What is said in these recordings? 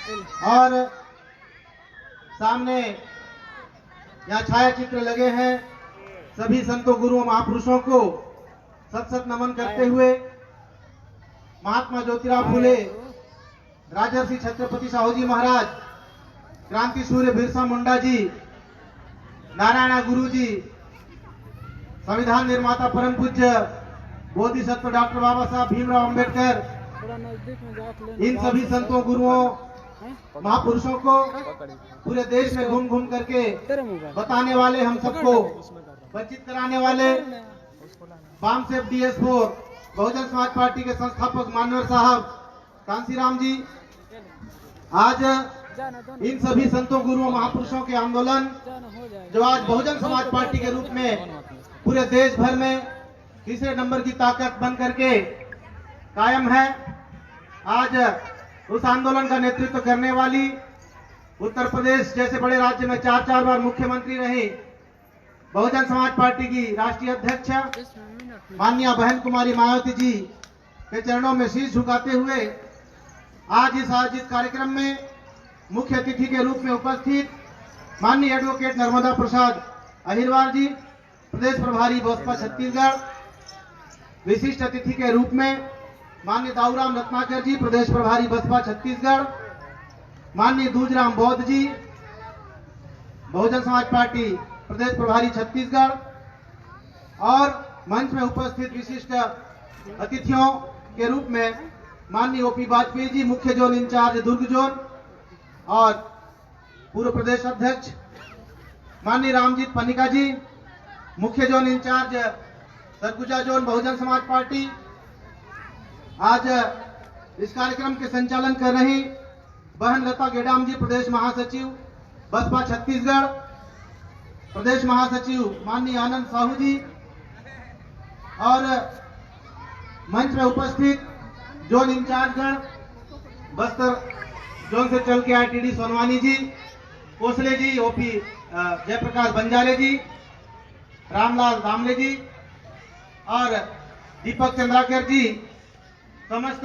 और सामने यहाँ छाया चित्र लगे हैं। सभी संतों गुरुओं महापुरुषों को सत सत नमन करते हुए महात्मा ज्योतिराव फुले, राजर्षि छत्रपति साहू जी महाराज, क्रांति सूर्य बिरसा मुंडा जी, नारायण गुरु जी, संविधान निर्माता परम पूज्य बोधिसत्व डॉक्टर बाबा साहब भीमराव अंबेडकर, इन सभी संतों गुरुओं महापुरुषों को पूरे देश में घूम घूम करके बताने वाले, हम सबको वंचित कराने वाले balm safe DS4 Bahujan Samaj party के संस्थापक मानवर साहब कांसीराम जी आज इन सभी संतों गुरुओं महापुरुषों के आंदोलन जो आज बहुजन समाज पार्टी के रूप में पूरे देश भर में तीसरे नंबर की ताकत बन करके कायम है, आज उस आंदोलन का नेतृत्व करने वाली उत्तर प्रदेश जैसे बड़े राज्य में 4 बार मुख्यमंत्री रही बहुजन समाज पार्टी की राष्ट्रीय अध्यक्ष माननीय बहन कुमारी मायावती जी के चरणों में शीश झुकाते हुए आज इस आयोजित कार्यक्रम में मुख्य अतिथि के रूप में उपस्थित माननीय एडवोकेट नर्मदा प्रसाद अहिरवार जी, प्रदेश प्रभारी बसपा छत्तीसगढ़, विशिष्ट अतिथि के रूप में माननीय दाऊराम रत्नाकर जी, प्रदेश प्रभारी बसपा छत्तीसगढ़, माननीय दूजराम बौद्ध जी, बहुजन समाज पार्टी प्रदेश प्रभारी छत्तीसगढ़, और मंच में उपस्थित विशिष्ट अतिथियों के रूप में माननीय OP वाजपेयी जी, मुख्य जोन इंचार्ज दुर्ग जोन, और पूर्व प्रदेश अध्यक्ष माननीय रामजीत पनिका जी, मुख्य zone in charge Surguja zone Bahujan Samaj party. आज इस कार्यक्रम के संचालन कर रही बहन लता गेडाम जी, प्रदेश महासचिव बसपा छत्तीसगढ़, प्रदेश महासचिव माननीय आनंद साहू जी, और मंच में उपस्थित जोन इंचार्जगण बस्तर जोन से चल के ITD सोनवानी जी, कोसले जी, OP जयप्रकाश बंजारे जी, रामलाल दामले जी और दीपक चंद्राकर जी, समस्त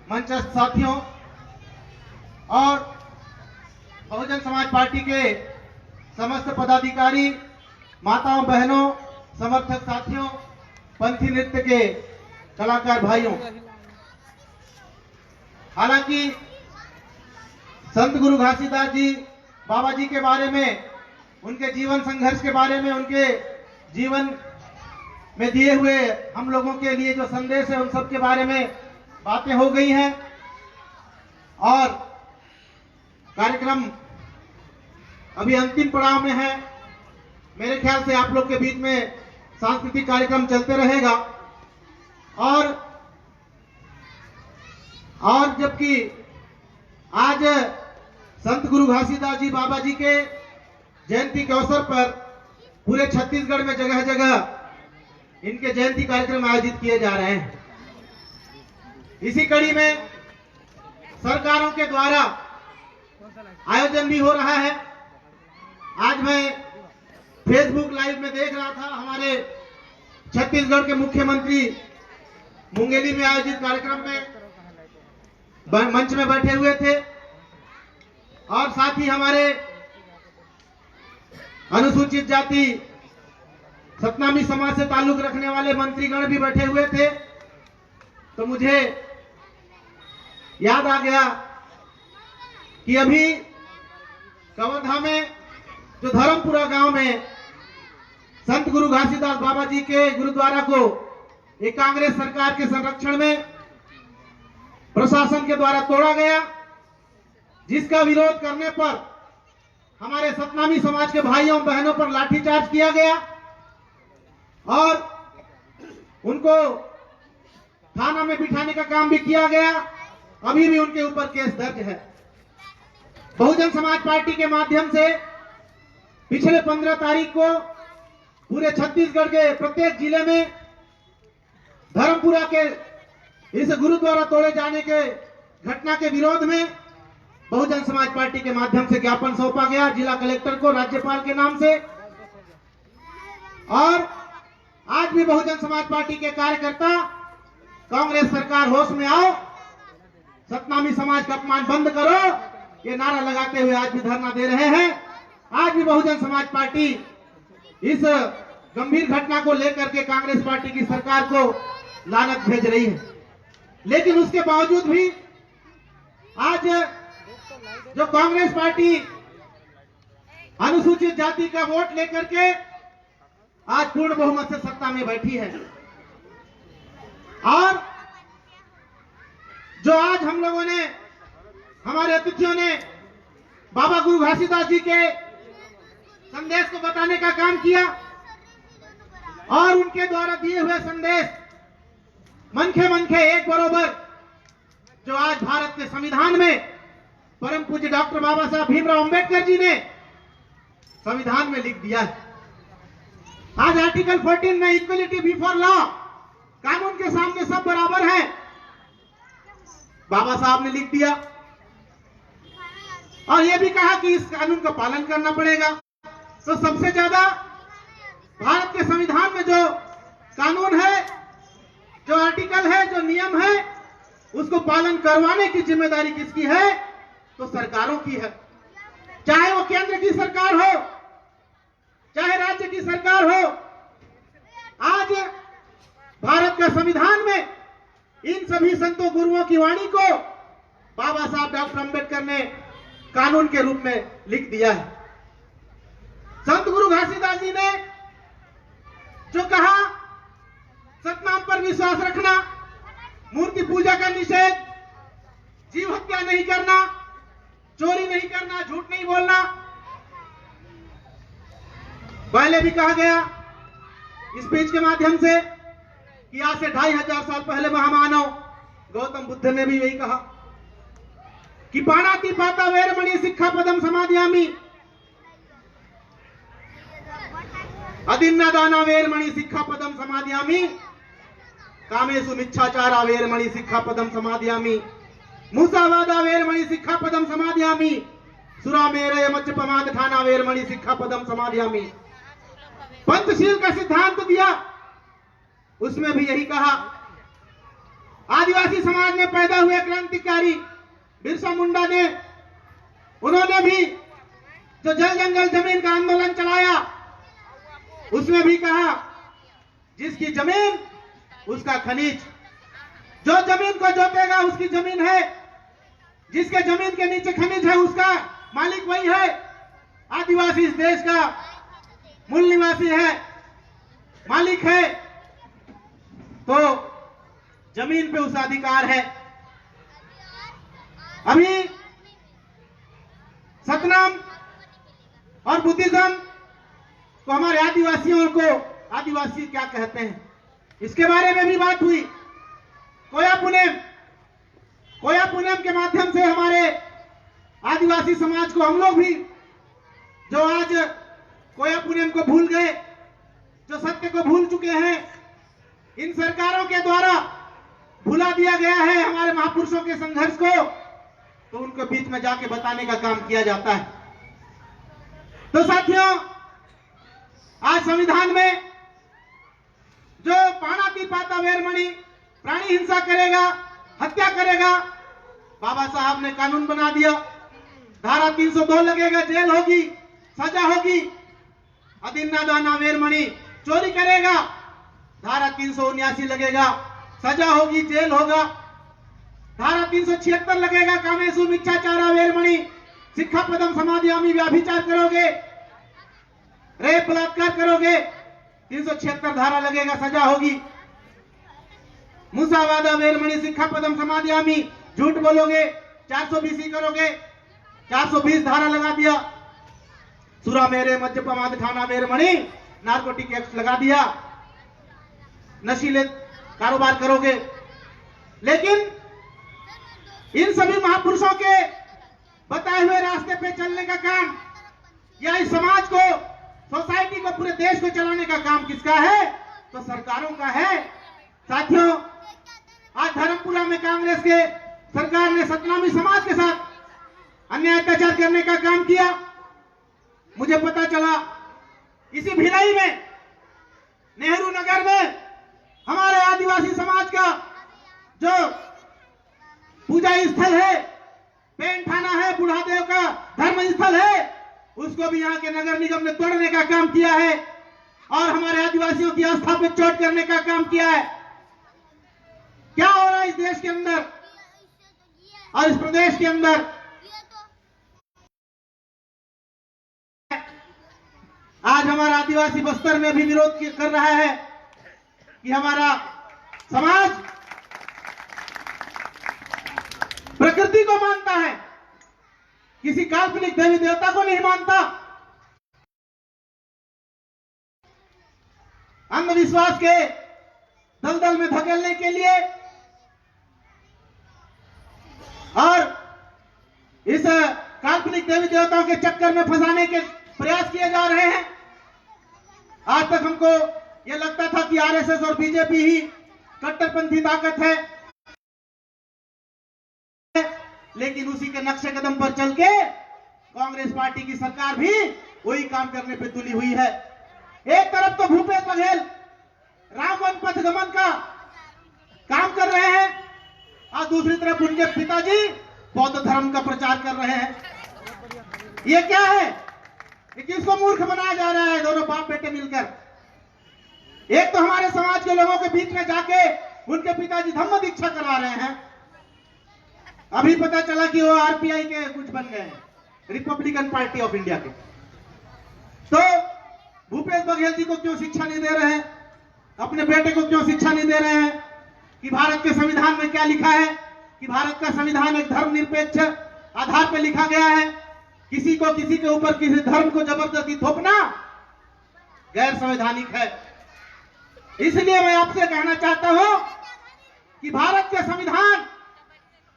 मंचस्थ साथियों और बहुजन समाज पार्टी के समस्त पदाधिकारी, माताओं बहनों, समर्थक साथियों, पंथी नृत्य के कलाकार भाइयों। हालांकि संत गुरु घासीदास जी बाबा जी के बारे में, उनके जीवन संघर्ष के बारे में, उनके जीवन में दिए हुए हम लोगों के लिए जो संदेश है उन सब के बारे में बातें हो गई हैं, और कार्यक्रम अभी अंतिम पड़ाव में है। मेरे ख्याल से आप लोग के बीच में सांस्कृतिक कार्यक्रम चलते रहेगा, और जबकि आज संत गुरु घासीदास जी बाबा जी के जयंती के अवसर पर पूरे छत्तीसगढ़ में जगह जगह इनके जयंती कार्यक्रम आयोजित किए जा रहे हैं। इसी कड़ी में सरकारों के द्वारा आयोजन भी हो रहा है। आज मैं फेसबुक लाइव में देख रहा था, हमारे छत्तीसगढ़ के मुख्यमंत्री मुंगेली में आयोजित कार्यक्रम में मंच में बैठे हुए थे, और साथ ही हमारे अनुसूचित जाति सतनामी समाज से ताल्लुक रखने वाले मंत्रीगण भी बैठे हुए थे। तो मुझे याद आ गया कि अभी कवर्धा में जो धर्मपुरा गांव में संत गुरु घासीदास बाबा जी के गुरुद्वारा को एक कांग्रेस सरकार के संरक्षण में प्रशासन के द्वारा तोड़ा गया, जिसका विरोध करने पर हमारे सतनामी समाज के भाइयों बहनों पर लाठीचार्ज किया गया और उनको थाना में बिठाने का काम भी किया गया। अभी भी उनके ऊपर केस दर्ज है। बहुजन समाज पार्टी के माध्यम से पिछले 15 तारीख को पूरे छत्तीसगढ़ के प्रत्येक जिले में धर्मपुरा के इस गुरुद्वारा तोड़े जाने के घटना के विरोध में बहुजन समाज पार्टी के माध्यम से ज्ञापन सौंपा गया जिला कलेक्टर को, राज्यपाल के नाम से। और आज भी बहुजन समाज पार्टी के कार्यकर्ता, कांग्रेस सरकार होश में आओ, सतनामी समाज का अपमान बंद करो, ये नारा लगाते हुए आज भी धरना दे रहे हैं। आज भी बहुजन समाज पार्टी इस गंभीर घटना को लेकर के कांग्रेस पार्टी की सरकार को लानत भेज रही है। लेकिन उसके बावजूद भी आज जो कांग्रेस पार्टी अनुसूचित जाति का वोट लेकर के आज पूर्ण बहुमत से सत्ता में बैठी है, और जो आज हम लोगों ने, हमारे अतिथियों ने बाबा गुरु घासीदास जी के संदेश को बताने का काम किया, और उनके द्वारा दिए हुए संदेश मनखे मनखे एक बरोबर, जो आज भारत के संविधान में परम पूज्य डॉक्टर बाबा साहब भीमराव अंबेडकर जी ने संविधान में लिख दिया है। आज आर्टिकल 14 में इक्वलिटी बिफोर लॉ, कानून के सामने सब बराबर हैं, बाबा साहब ने लिख दिया, और यह भी कहा कि इस कानून का पालन करना पड़ेगा। तो सबसे ज्यादा भारत के संविधान में जो कानून है, जो आर्टिकल है, जो नियम है, उसको पालन करवाने की जिम्मेदारी किसकी है? तो सरकारों की है। चाहे वो केंद्र की सरकार हो, चाहे राज्य की सरकार हो। आज भारत का संविधान में इन सभी संतों गुरुओं की वाणी को बाबा साहब डॉक्टर अंबेडकर ने कानून के रूप में लिख दिया है। संत गुरु घासीदास जी ने जो कहा, सतनाम पर विश्वास रखना, मूर्ति पूजा का निषेध, जीव हत्या नहीं करना, चोरी नहीं करना, झूठ नहीं बोलना, पहले भी कहा गया स्पीच के माध्यम से कि आज से 2500 साल पहले महामानव गौतम बुद्ध ने भी यही कहा कि पाणाति पाता वेरमणि सिक्खापदम समादयामि, अदिन्नादाना वेरमणि सिक्खापदम समादयामि, कामेषु मिच्छाचारा वेरमणि सिक्खापदम समादयामि, मूसावादा वेरमणि सिक्खापदम समादयामि, सुरामेरय मच्चपमाद ठाना वेरमणि सिक्खापदम समादयामि। पंचशील का सिद्धांत दिया, उसमें भी यही कहा। आदिवासी समाज में पैदा हुए क्रांतिकारी बिरसा मुंडा ने, उन्होंने भी जो जल जंगल जमीन का आंदोलन चलाया, उसमें भी कहा जिसकी जमीन उसका खनिज, जो जमीन को जोतेगा उसकी जमीन है, जिसके जमीन के नीचे खनिज है उसका मालिक वही है। आदिवासी इस देश का मूल निवासी है, मालिक है, तो जमीन पे उसका अधिकार है। अभी सतनाम और बुद्धिज्म को, हमारे आदिवासियों को, आदिवासी क्या कहते हैं इसके बारे में भी बात हुई। कोया पुनेम के माध्यम से हमारे आदिवासी समाज को, हम लोग भी जो आज कोया पुनेम को भूल गए, जो सत्य को भूल चुके हैं, इन सरकारों के द्वारा भुला दिया गया है हमारे महापुरुषों के संघर्ष को, तो उनके बीच में जाके बताने का काम किया जाता है। तो साथियों, आज संविधान में जो पाणाति पाता वेरमणि, प्राणी हिंसा करेगा, हत्या करेगा, बाबा साहब ने कानून बना दिया। धारा 302 लगेगा, जेल होगी, सजा होगी। अदिन्नादाना वेरमणि, चोरी करेगा, धारा 379 लगेगा, सजा होगी, जेल होगा। धारा 376 लगेगा, कामेषु मिच्छाचारा वेरमणि सिक्खापदम समादयामि, व्याभिचार करोगे, रेप बलात्कार करोगे, 376 धारा लगेगा, सजा होगी। मूसावादा वेरमणि सिक्खापदम समादयामि, झूठ बोलोगे, 420 करोगे, 420 धारा लगा दिया। सुरा मेरे मद्यपमाद ठाना वेरमणि, नार्कोटिक एक्ट लगा दिया, नशीले कारोबार करोगे। लेकिन इन सभी महापुरुषों के बताए हुए रास्ते पे चलने का काम, या इस समाज को, सोसाइटी को, पूरे देश को चलाने का काम किसका है? तो सरकारों का है। साथियों, आज धर्मपुरा में कांग्रेस के सरकार ने सतनामी समाज के साथ अन्याय अत्याचार करने का काम किया। मुझे पता चला इसी भिलाई में, नेहरू नगर में, हमारे आदिवासी समाज का जो पूजा स्थल है, पेंट थाना है, बुढ़ादेव धर्म स्थल है उसको भी यहाँ के नगर निगम ने तोड़ने का काम किया है और हमारे आदिवासियों की आस्था पे चोट करने का काम किया है। क्या हो रहा है इस देश के अंदर और इस प्रदेश के अंदर? आज हमारा आदिवासी बस्तर में भी विरोध कर रहा है कि हमारा समाज प्रकृति को मानता है, किसी काल्पनिक देवी देवता को नहीं मानता। अंधविश्वास के दलदल में धकेलने के लिए और इस काल्पनिक देवी देवताओं के चक्कर में फंसाने के प्रयास किए जा रहे हैं। आज तक हमको यह लगता था कि आरएसएस और बीजेपी ही कट्टरपंथी ताकत है, लेकिन उसी के नक्शे कदम पर चल के कांग्रेस पार्टी की सरकार भी वही काम करने पे तुली हुई है। एक तरफ तो भूपेश बघेल राम वन पथ गमन का काम कर रहे हैं और दूसरी तरफ उनके पिताजी बौद्ध धर्म का प्रचार कर रहे हैं। ये क्या है? ये किसको मूर्ख बनाया जा रहा है? दोनों बाप बेटे मिलकर। एक तो हमारे समाज के लोगों के बीच में जाके उनके पिताजी धम्म दीक्षा करवा रहे हैं। अभी पता चला कि वो आरपीआई के कुछ बन गए हैं, रिपब्लिकन पार्टी ऑफ इंडिया के। तो भूपेश बघेल जी को क्यों शिक्षा नहीं दे रहे हैं? अपने बेटे को क्यों शिक्षा नहीं दे रहे हैं कि भारत के संविधान में क्या लिखा है कि भारत का संविधान एक धर्मनिरपेक्ष आधार पर लिखा गया है। किसी को किसी के ऊपर किसी धर्म को जबरदस्ती थोपना गैर संवैधानिक है। इसलिए मैं आपसे कहना चाहता हूं कि भारत के संविधान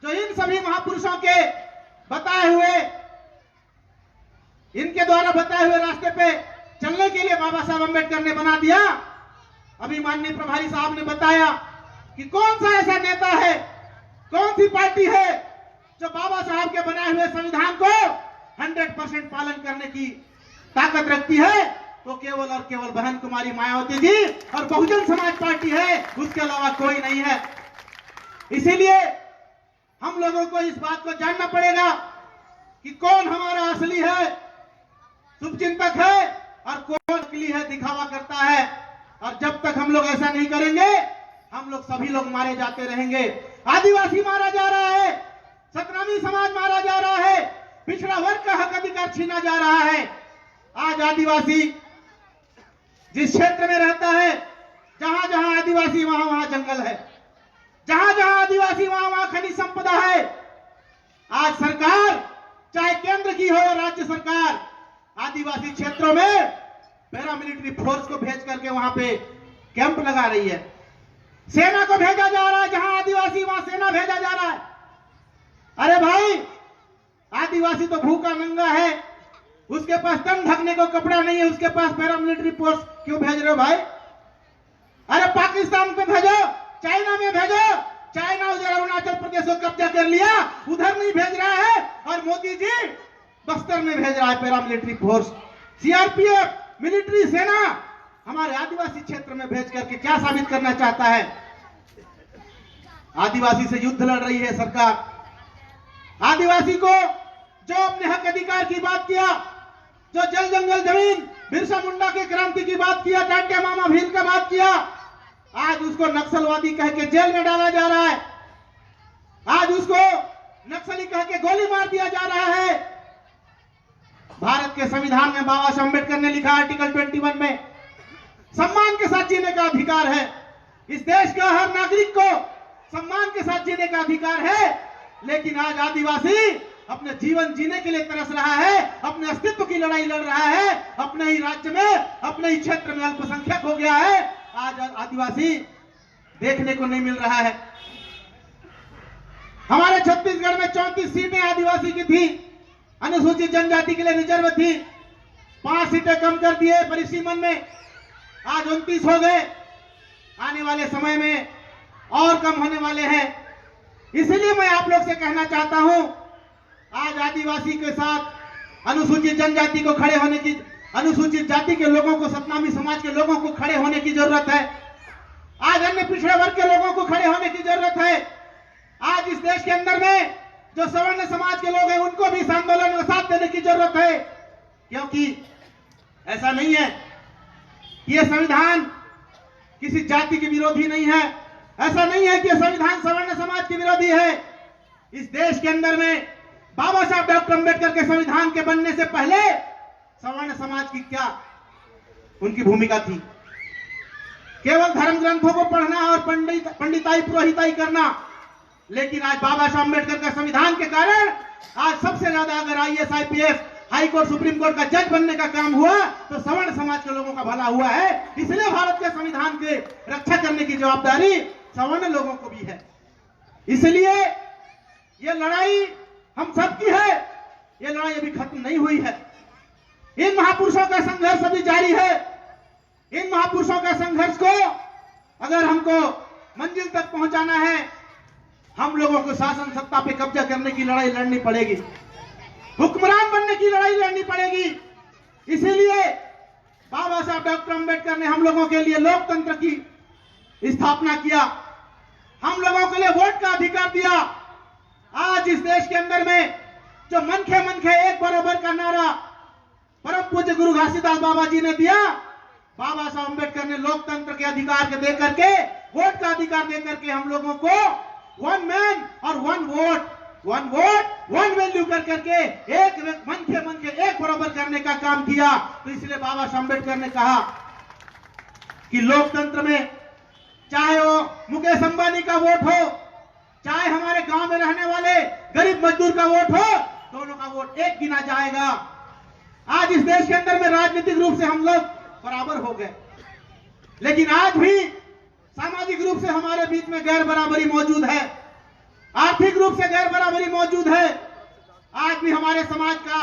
जो इन सभी महापुरुषों के बताए हुए, इनके द्वारा बताए हुए रास्ते पे चलने के लिए बाबा साहब अंबेडकर ने बना दिया। अभी माननीय प्रभारी साहब ने बताया कि कौन सा ऐसा नेता है, कौन सी पार्टी है जो बाबा साहब के बनाए हुए संविधान को 100% पालन करने की ताकत रखती है, तो केवल और केवल बहन कुमारी मायावती जी और बहुजन समाज पार्टी है, उसके अलावा कोई नहीं है। इसीलिए हम लोगों को इस बात को जानना पड़ेगा कि कौन हमारा असली है, शुभचिंतक है और कौन नकली है, दिखावा करता है। और जब तक हम लोग ऐसा नहीं करेंगे, हम लोग सभी लोग मारे जाते रहेंगे। आदिवासी मारा जा रहा है, सतनामी समाज मारा जा रहा है, पिछड़ा वर्ग का हक अधिकार छीना जा रहा है। आज आदिवासी जिस क्षेत्र में रहता है, जहां जहां आदिवासी वहां वहां जंगल है, जहां जहां आदिवासी वहां वहां खनिज संपदा है। आज सरकार चाहे केंद्र की हो या राज्य सरकार, आदिवासी क्षेत्रों में पैरामिलिट्री फोर्स को भेज करके वहां पे कैंप लगा रही है। सेना को भेजा जा रहा है, जहां आदिवासी वहां सेना भेजा जा रहा है। अरे भाई, आदिवासी तो भूखा नंगा है, उसके पास तन ढकने को कपड़ा नहीं है, उसके पास पैरामिलिट्री फोर्स क्यों भेज रहे हो भाई? अरे पाकिस्तान पे भेजो, चाइना में भेजो। चाइना उधर अरुणाचल प्रदेश को कब्जा कर लिया, उधर नहीं भेज रहा है, और मोदी जी बस्तर में भेज रहा है पैरामिलिट्री फोर्स। सीआरपीएफ मिलिट्री सेना हमारे आदिवासी क्षेत्र में भेज करके क्या साबित करना चाहता है? आदिवासी से युद्ध लड़ रही है सरकार। आदिवासी को जो अपने हक अधिकार की बात किया, जो जल जंगल जमीन बिरसा मुंडा के क्रांति की बात किया, टांटे मामा भील का बात किया, आज उसको नक्सलवादी कह के जेल में डाला जा रहा है। आज उसको नक्सली कह के गोली मार दिया जा रहा है। भारत के संविधान में बाबा साहब अम्बेडकर ने लिखा आर्टिकल 21 में सम्मान के साथ जीने का अधिकार है। इस देश का हर नागरिक को सम्मान के साथ जीने का अधिकार है। लेकिन आज आदिवासी अपने जीवन जीने के लिए तरस रहा है, अपने अस्तित्व की लड़ाई लड़ रहा है, अपने ही राज्य में, अपने ही क्षेत्र में अल्पसंख्यक हो गया है। आज आदिवासी देखने को नहीं मिल रहा है। हमारे छत्तीसगढ़ में 34 सीटें आदिवासी की थी, अनुसूचित जनजाति के लिए रिजर्व थी। 5 सीटें कम कर दिए परिसीमन में, आज 29 हो गए। आने वाले समय में और कम होने वाले हैं। इसलिए मैं आप लोग से कहना चाहता हूं, आज आदिवासी के साथ अनुसूचित जनजाति को खड़े होने की, अनुसूचित जाति के लोगों को, सतनामी समाज के लोगों को खड़े होने की जरूरत है। आज अन्य पिछड़े वर्ग के लोगों को खड़े होने की जरूरत है। आज इस देश के अंदर में जो सवर्ण समाज के लोग हैं उनको भी इस आंदोलन में साथ देने की जरूरत है, क्योंकि ऐसा नहीं है कि यह संविधान किसी जाति के विरोधी नहीं है, ऐसा नहीं है कि यह संविधान सवर्ण समाज के विरोधी है। इस देश के अंदर में बाबा साहब डॉक्टर अंबेडकर के संविधान के बनने से पहले सवर्ण समाज की क्या उनकी भूमिका थी? केवल धर्म ग्रंथों को पढ़ना और पंडिताई पुरोहिताई करना। लेकिन आज बाबा साहब अंबेडकर का संविधान के कारण आज सबसे ज्यादा अगर IAS, IPS, high court, supreme court का जज बनने का काम हुआ तो सवर्ण समाज के लोगों का भला हुआ है। इसलिए भारत के संविधान के रक्षा करने की जवाबदारी सवर्ण लोगों को भी है। इसलिए ये लड़ाई हम सबकी है, ये लड़ाई अभी खत्म नहीं हुई है। इन महापुरुषों का संघर्ष अभी जारी है। इन महापुरुषों का संघर्ष को अगर हमको मंजिल तक पहुंचाना है, हम लोगों को शासन सत्ता पे कब्जा करने की लड़ाई लड़नी पड़ेगी, हुक्मरान बनने की लड़ाई लड़नी पड़ेगी। इसीलिए बाबा साहब डॉक्टर अंबेडकर ने हम लोगों के लिए लोकतंत्र की स्थापना किया, हम लोगों के लिए वोट का अधिकार दिया। आज इस देश के अंदर में जो मनखे मनखे एक बराबर का नारा परम पूज्य गुरु घासीदास बाबा जी ने दिया, बाबा साहब अंबेडकर ने लोकतंत्र के अधिकार के दे करके, वोट का अधिकार दे करके हम लोगों को वन मैन और वन वोट, वन वैल्यू कर करके एक मनखे मनखे एक बराबर करने का काम किया। तो इसलिए बाबा साहब अंबेडकर ने कहा कि लोकतंत्र में चाहे वो मुकेश अंबानी का वोट हो, चाहे हमारे गांव में रहने वाले गरीब मजदूर का वोट हो, दोनों का वोट एक गिना जाएगा। आज इस देश के अंदर में राजनीतिक रूप से हम लोग बराबर हो गए, लेकिन आज भी सामाजिक रूप से हमारे बीच में गैर बराबरी मौजूद है, आर्थिक रूप से गैर बराबरी मौजूद है। आज भी हमारे समाज का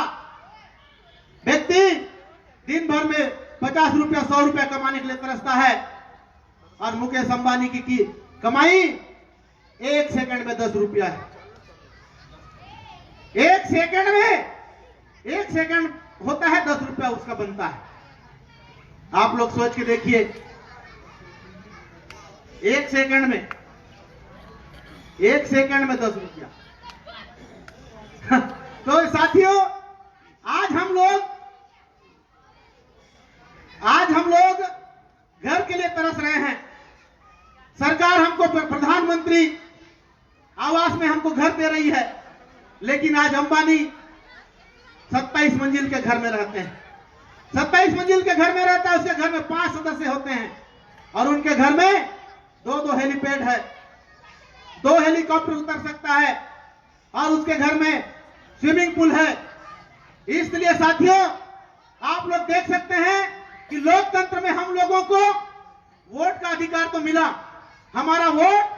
व्यक्ति दिन भर में 50 रुपया 100 रुपया कमाने के लिए तरसता है, और मुकेश अंबानी की कमाई एक सेकंड में 10 रुपया है। एक सेकंड होता है 10 रुपया उसका बनता है। आप लोग सोच के देखिए, एक सेकंड में 10 रुपया। तो साथियों, आज हम लोग घर के लिए तरस रहे हैं। सरकार हमको प्रधानमंत्री आवास में हमको घर दे रही है, लेकिन आज अंबानी 27 मंजिल के घर में रहते हैं। 27 मंजिल के घर में रहता है, उसके घर में 5 सदस्य होते हैं, और उनके घर में 2 हेलीपैड है, 2 हेलीकॉप्टर उतर सकता है, और उसके घर में स्विमिंग पूल है। इसलिए साथियों, आप लोग देख सकते हैं कि लोकतंत्र में हम लोगों को वोट का अधिकार तो मिला, हमारा वोट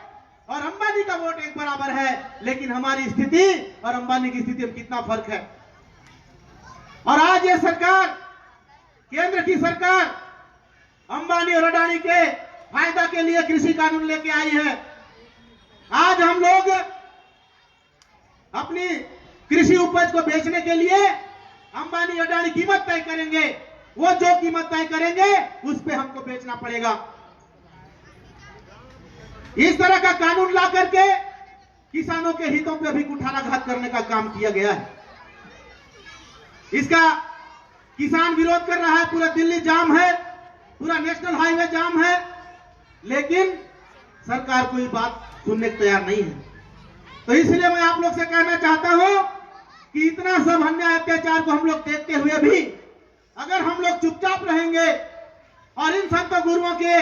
और अंबानी का वोट एक बराबर है, लेकिन हमारी स्थिति और अंबानी की स्थिति में कितना फर्क है। और आज ये सरकार, केंद्र की सरकार, अंबानी और अडानी के फायदा के लिए कृषि कानून लेके आई है। आज हम लोग अपनी कृषि उपज को बेचने के लिए अंबानी अडानी कीमत तय करेंगे, वो जो कीमत तय करेंगे उस पे हमको बेचना पड़ेगा। इस तरह का कानून ला करके किसानों के हितों पे भी कुठाराघात करने का काम किया गया है। इसका किसान विरोध कर रहा है, पूरा दिल्ली जाम है, पूरा नेशनल हाईवे जाम है, लेकिन सरकार कोई बात सुनने को तैयार नहीं है। तो इसलिए मैं आप लोग से कहना चाहता हूं कि इतना सब अन्याय अत्याचार को हम लोग देखते हुए भी अगर हम लोग चुपचाप रहेंगे और इन संत गुरुओं के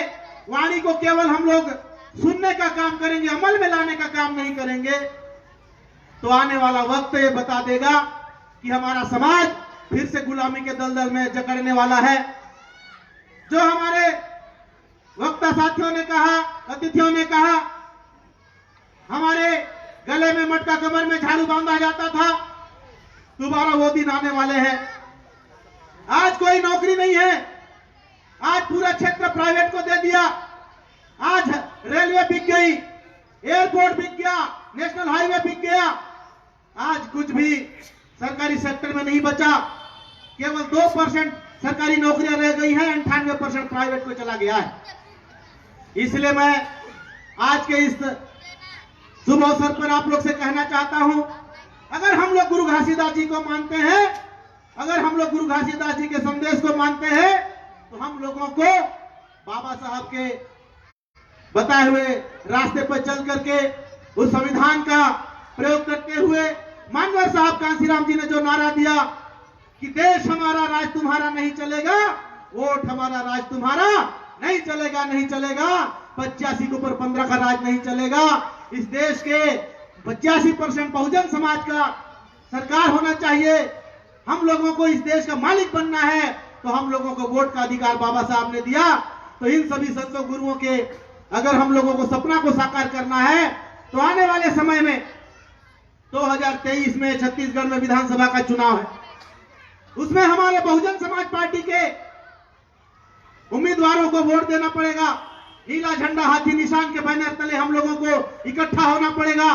वाणी को केवल हम लोग सुनने का काम करेंगे, अमल में लाने का काम नहीं करेंगे, तो आने वाला वक्त ये बता देगा कि हमारा समाज फिर से गुलामी के दलदल में जकड़ने वाला है। जो हमारे वक्ता साथियों ने कहा, अतिथियों ने कहा, हमारे गले में मटका, कमर में झाड़ू बांधा जाता था, दोबारा वो दिन आने वाले हैं। आज कोई नौकरी नहीं है, आज पूरा क्षेत्र प्राइवेट को दे दिया। आज रेलवे बिक गई, एयरपोर्ट बिक गया, नेशनल हाईवे बिक गया। आज कुछ भी सरकारी सेक्टर में नहीं बचा, केवल 2% सरकारी नौकरियां रह गई हैं, 98% प्राइवेट को चला गया है। इसलिए मैं आज के इस शुभ अवसर पर आप लोग से कहना चाहता हूं अगर हम लोग गुरु घासीदास जी को मानते हैं, अगर हम लोग गुरु घासीदास जी के संदेश को मानते हैं, तो हम लोगों को बाबा साहब के बताए हुए रास्ते पर चल करके उस संविधान का प्रयोग करते हुए मानवर साहब कांसीराम जी ने जो नारा दिया कि देश हमारा राज तुम्हारा नहीं चलेगा, वोट हमारा राज तुम्हारा नहीं चलेगा, नहीं चलेगा, 85 के ऊपर 15 का राज नहीं चलेगा। इस देश के 85% बहुजन समाज का सरकार होना चाहिए। हम लोगों को इस देश का मालिक बनना है, तो हम लोगों को वोट का अधिकार बाबा साहब ने दिया। तो इन सभी संतों गुरुओं के अगर हम लोगों को सपना को साकार करना है, तो आने वाले समय में 2023 में छत्तीसगढ़ में विधानसभा का चुनाव है, उसमें हमारे बहुजन समाज पार्टी के उम्मीदवारों को वोट देना पड़ेगा। नीला झंडा हाथी निशान के बैनर तले हम लोगों को इकट्ठा होना पड़ेगा।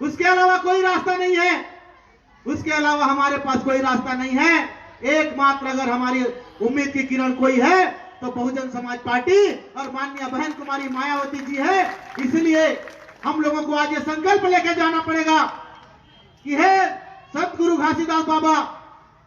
उसके अलावा कोई रास्ता नहीं है, उसके अलावा हमारे पास कोई रास्ता नहीं है। एकमात्र अगर हमारी उम्मीद की किरण कोई है तो बहुजन समाज पार्टी और माननीय बहन कुमारी मायावती जी है। इसलिए हम लोगों को आज ये संकल्प लेके जाना पड़ेगा कि हे संत गुरु घासीदास बाबा,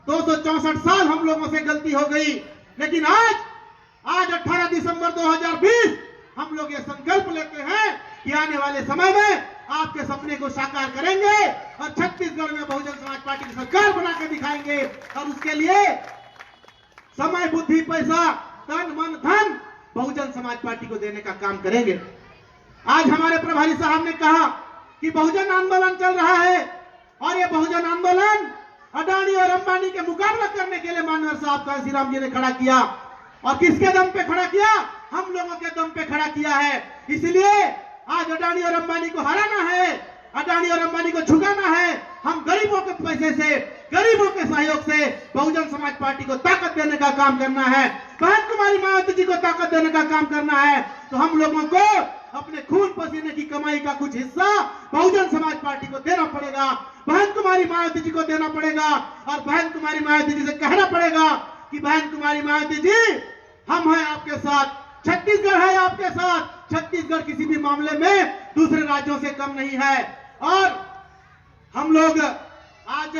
264 साल हम लोगों से गलती हो गई, लेकिन आज 18 दिसंबर 2020 हम लोग ये संकल्प लेते हैं कि आने वाले समय में आपके सपने को साकार करेंगे और छत्तीसगढ़ में बहुजन समाज पार्टी की सरकार बना के दिखाएंगे। और उसके लिए समय, बुद्धि, पैसा, तन, मन, धन बहुजन समाज पार्टी को देने का काम करेंगे। आज हमारे प्रभारी साहब ने कहा कि बहुजन आंदोलन चल रहा है और ये बहुजन आंदोलन अडानी और अंबानी के मुकाबला करने के लिए मानवर साहब कांसीराम जी ने खड़ा किया। और किसके दम पे खड़ा किया? हम लोगों के दम पे खड़ा किया है। इसलिए आज अडानी और अंबानी को हराना है, अडानी और अंबानी को झुकाना है। हम गरीबों के पैसे से, गरीबों के सहयोग से बहुजन समाज पार्टी को ताकत देने का काम करना है। बहन कुमारी मायावती जी को ताकत देने का काम करना है। तो हम लोगों को अपने खून पसीने की कमाई का कुछ हिस्सा बहुजन समाज पार्टी को देना पड़ेगा, बहन कुमारी मायावती जी को देना पड़ेगा। और बहन कुमारी मायावती जी से कहना पड़ेगा कि बहन कुमारी मायावती जी, हम हैं आपके साथ, छत्तीसगढ़ है आपके साथ। छत्तीसगढ़ किसी भी मामले में दूसरे राज्यों से कम नहीं है। और हम लोग आज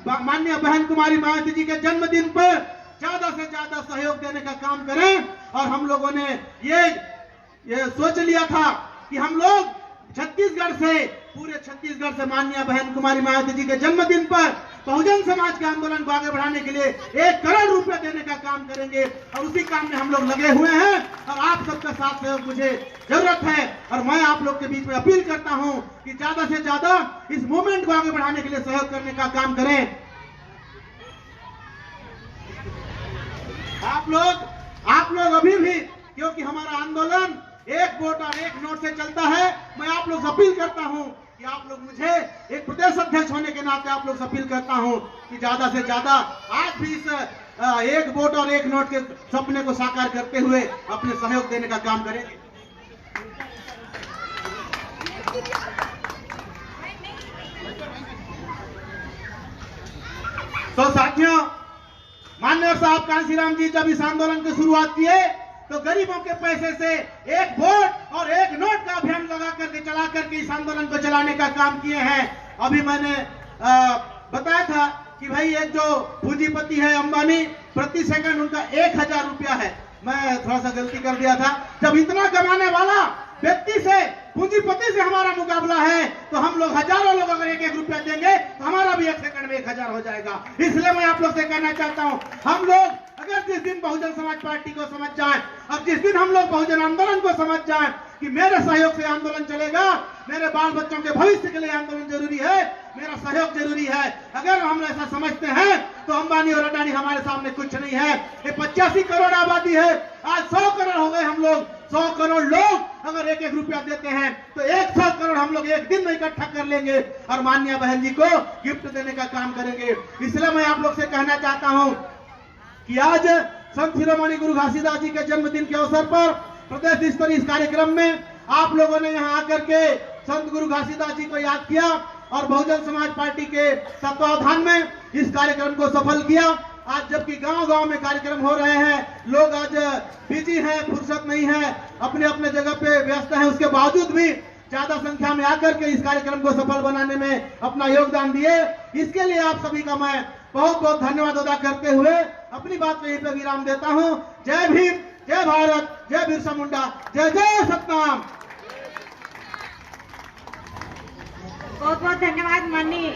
माननीय बहन कुमारी मायावती जी के जन्मदिन पर ज्यादा से ज्यादा सहयोग देने का काम करें। और हम लोगों ने ये सोच लिया था कि हम लोग छत्तीसगढ़ से, पूरे छत्तीसगढ़ से माननीय बहन कुमारी मायावती जी के जन्मदिन पर बहुजन समाज के आंदोलन को आगे बढ़ाने के लिए 1 करोड़ रुपए देने का काम करेंगे। और उसी काम में हम लोग लगे हुए हैं और आप सबका साथ सहयोग मुझे जरूरत है। और मैं आप लोग के बीच में अपील करता हूं कि ज्यादा से ज्यादा इस मूवमेंट को आगे बढ़ाने के लिए सहयोग करने का काम करें। आप लोग अभी भी, क्योंकि हमारा आंदोलन 1 वोट और 1 नोट से चलता है, मैं आप लोग से अपील करता हूं कि आप लोग मुझे एक प्रदेश अध्यक्ष होने के नाते आप लोग से अपील करता हूं कि ज्यादा से ज्यादा आज भी इस 1 वोट और 1 नोट के सपने को साकार करते हुए अपने सहयोग देने का काम करेंगे। तो साथियों, माननीय साहब कांसीराम जी जब इस आंदोलन की शुरुआत किए तो गरीबों के पैसे से 1 वोट और 1 नोट का अभियान लगा करके चला करके इस आंदोलन को चलाने का काम किए हैं। अभी मैंने बताया था कि भाई एक जो पूंजीपति है अंबानी, प्रति सेकंड उनका 1000 रुपया है। मैं थोड़ा सा गलती कर दिया था। जब इतना कमाने वाला व्यक्ति से, पूंजीपति से हमारा मुकाबला है, तो हम लोग हजारों लोग अगर 1-1 रुपया देंगे तो हमारा भी 1 सेकंड में 1000 हो जाएगा। इसलिए मैं आप लोग से कहना चाहता हूं, हम लोग अगर जिस दिन बहुजन समाज पार्टी को समझ जाएं और जिस दिन हम लोग बहुजन आंदोलन को समझ जाएं कि मेरे सहयोग से आंदोलन चलेगा, मेरे बाल बच्चों के भविष्य के लिए आंदोलन जरूरी है, मेरा सहयोग जरूरी है, अगर हम ऐसा समझते हैं तो अंबानी और अडानी हमारे सामने कुछ नहीं है। ये 85 करोड़ आबादी है, आज 100 करोड़ हो गए हम लोग। 100 करोड़ लोग अगर 1-1 रुपया देते हैं तो 100 करोड़ हम लोग एक दिन में इकट्ठा कर लेंगे और माननीय बहन जी को गिफ्ट देने का काम करेंगे। इसलिए मैं आप लोग से कहना चाहता हूं कि आज संत शिरोमणि गुरु घासीदास जी के जन्मदिन के अवसर पर प्रदेश स्तरीय इस कार्यक्रम में आप लोगों ने यहां आकर के संत गुरु घासीदास जी को याद किया और बहुजन समाज पार्टी के तत्वावधान में इस कार्यक्रम को सफल किया। आज जबकि गांव-गांव में कार्यक्रम हो रहे हैं, लोग आज बिजी हैं, फुर्सत नहीं है, अपने अपने जगह पे व्यस्त हैं, उसके बावजूद भी ज्यादा संख्या में आकर के इस कार्यक्रम को सफल बनाने में अपना योगदान दिए। इसके लिए आप सभी का मैं बहुत बहुत धन्यवाद अदा करते हुए अपनी बात यहीं पर विराम देता हूं। जय भीम, जय भारत, जय बिरसा मुंडा, जय जय सतनाम। बहुत बहुत धन्यवाद माननीय